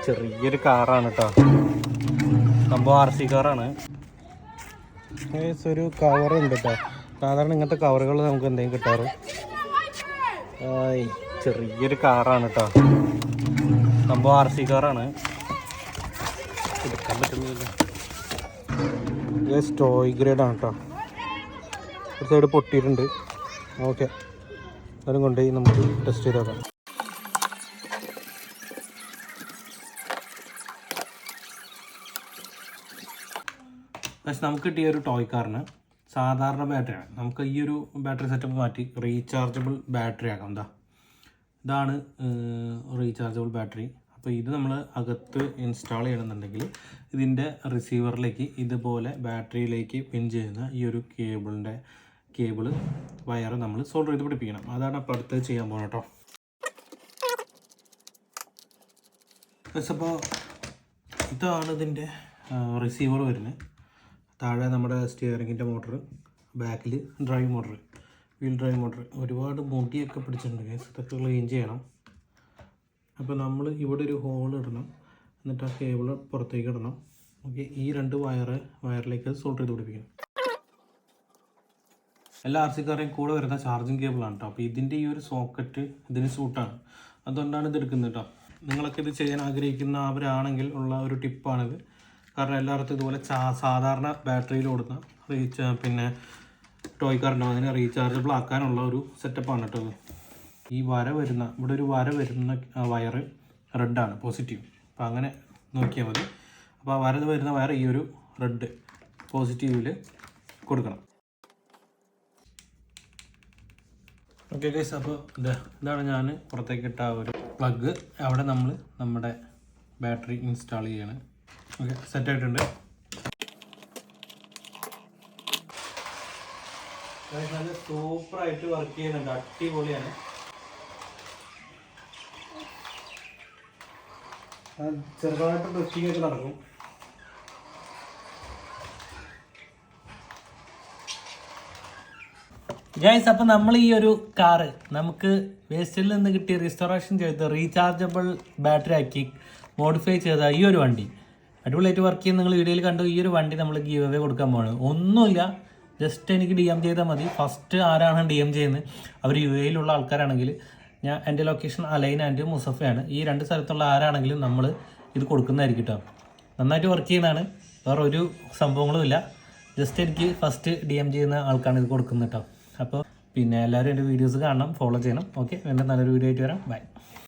ചെറിയൊരു കാറാണ് കേട്ടോ, സംഭവം RC കാറാണ്. ഒരു കവറുണ്ട് കേട്ടോ. സാധാരണ ഇങ്ങനത്തെ കവറുകൾ നമുക്ക് എന്തെങ്കിലും കിട്ടാറ്. ചെറിയൊരു കാറാണ് കേട്ടോ, സംഭവം RC കാറാണ്. എടുക്കാൻ പറ്റുന്നില്ല. ടോയ് ഗ്രേഡ് ആണ് കേട്ടോ. ഒരു സൈഡ് പൊട്ടിയിട്ടുണ്ട്. ഓക്കെ, അതും കൊണ്ടുപോയി നമുക്ക് ടെസ്റ്റ് ചെയ്ത് നോക്കാം. പക്ഷെ നമുക്ക് കിട്ടിയ ഒരു ടോയ് കാറിന് സാധാരണ ബാറ്ററിയാണ്. നമുക്ക് ഈ ഒരു ബാറ്ററി സെറ്റപ്പ് മാറ്റി റീചാർജബിൾ ബാറ്ററി ആക്കാം. ഇതാണ് റീചാർജബിൾ ബാറ്ററി. അപ്പോൾ ഇത് നമ്മൾ അകത്ത് ഇൻസ്റ്റാൾ ചെയ്യണമെന്നുണ്ടെങ്കിൽ ഇതിൻ്റെ റിസീവറിലേക്ക് ഇതുപോലെ ബാറ്ററിയിലേക്ക് പിൻ ചെയ്യുന്ന ഈ ഒരു കേബിള് വയർ നമ്മൾ സോൾഡർ ചെയ്ത് പിടിപ്പിക്കണം. അതാണ് അപ്പോൾ അടുത്തത് ചെയ്യാൻ പോകുന്നത് കേട്ടോ. അപ്പോൾ ഇതാണ് ഇതിൻ്റെ റിസീവർ വരുന്നത്. താഴെ നമ്മുടെ സ്റ്റിയറിങ്ങിൻ്റെ മോട്ടർ, ബാക്കിൽ drive motor, wheel drive motor. ഒരുപാട് മുടിയൊക്കെ പിടിച്ചിട്ടുണ്ട് ഗൈസ്, ഇതൊക്കെ ക്ലീൻ ചെയ്യണം. അപ്പോൾ നമ്മൾ ഇവിടെ ഒരു ഹോൾ ഇടണം, എന്നിട്ട് ആ കേബിൾ പുറത്തേക്ക് ഇടണം. ഓക്കെ, ഈ രണ്ട് വയറിലേക്ക് സോൾഡർ ചെയ്ത് പിടിപ്പിക്കണം. എല്ലാ RC കാറിൻ്റെയും കൂടെ വരുന്ന ചാർജിങ് കേബിളാണ് കേട്ടോ. അപ്പോൾ ഇതിൻ്റെ ഈ ഒരു സോക്കറ്റ് ഇതിന് സൂട്ടാണ്, അതുകൊണ്ടാണ് ഇത് എടുക്കുന്നത് കേട്ടോ. നിങ്ങളൊക്കെ ഇത് ചെയ്യാൻ ആഗ്രഹിക്കുന്നവരാണെങ്കിൽ ഉള്ള ഒരു ടിപ്പാണിത്. കാരണം എല്ലായിടത്തും ഇതുപോലെ സാധാരണ ബാറ്ററിയിൽ ഓടുന്ന പിന്നെ ടോയ് കാറുണ്ടോ അതിനെ റീചാർജബിൾ ആക്കാനുള്ള ഒരു സെറ്റപ്പാണ് കേട്ടോ ഇത്. ഈ ഇവിടെ ഒരു വര വരുന്ന വയറ് റെഡാണ്, പോസിറ്റീവ്. അപ്പോൾ അങ്ങനെ നോക്കിയാൽ മതി. അപ്പോൾ ആ വരുന്ന വയർ ഈ ഒരു റെഡ് പോസിറ്റീവിൽ കൊടുക്കണം. ഓക്കെ ഗൈസ്, അപ്പോൾ ഇതാണ് ഞാൻ പുറത്തേക്ക് ഇട്ട ഒരു പ്ലഗ്. അവിടെ നമ്മൾ നമ്മുടെ ബാറ്ററി ഇൻസ്റ്റാൾ ചെയ്യണം. ഓക്കെ, സെറ്റായിട്ടുണ്ട്. നല്ല സൂപ്പറായിട്ട് വർക്ക് ചെയ്യുന്നുണ്ട്, അടിപൊളിയാണ്. ചെറുതായിട്ട് ടെസ്റ്റിംഗ് ഒക്കെ നടക്കും. ഗൈസ്, അപ്പോൾ നമ്മൾ ഈ ഒരു കാറ് നമുക്ക് വേസ്റ്റിൽ നിന്ന് കിട്ടിയ റീസ്റ്റോറേഷൻ ചെയ്ത് റീചാർജബിൾ ബാറ്ററി ആക്കി മോഡിഫൈ ചെയ്ത ഈ ഒരു വണ്ടി അടിപൊളിയായിട്ട് വർക്ക് ചെയ്യുന്ന നിങ്ങൾ വീഡിയോയിൽ കണ്ടു. ഈ ഒരു വണ്ടി നമ്മൾ ഗീവ് അവേ കൊടുക്കാൻ പോകുന്നത് ഒന്നുമില്ല, ജസ്റ്റ് എനിക്ക് DM ചെയ്താൽ മതി. ഫസ്റ്റ് ആരാണ് DM ചെയ്യുന്നത് അവർ UAE ആൾക്കാരാണെങ്കിൽ എൻ്റെ ലൊക്കേഷൻ അലൈൻ ആൻഡ് മുസഫയാണ്. ഈ രണ്ട് സ്ഥലത്തുള്ള ആരാണെങ്കിലും നമ്മൾ ഇത് കൊടുക്കുന്നതായിരിക്കും കേട്ടോ. നന്നായിട്ട് വർക്ക് ചെയ്യുന്നതാണ്, വേറെ ഒരു സംഭവങ്ങളും ഇല്ല. ജസ്റ്റ് എനിക്ക് ഫസ്റ്റ് DM ചെയ്യുന്ന ആൾക്കാണ് ഇത് കൊടുക്കുന്നത് കേട്ടോ. അപ്പോൾ പിന്നെ എല്ലാവരും എൻ്റെ വീഡിയോസ് കാണണം, ഫോളോ ചെയ്യണം. ഓക്കെ, വീണ്ടും നല്ലൊരു വീഡിയോ ആയിട്ട് വരാം. ബൈ.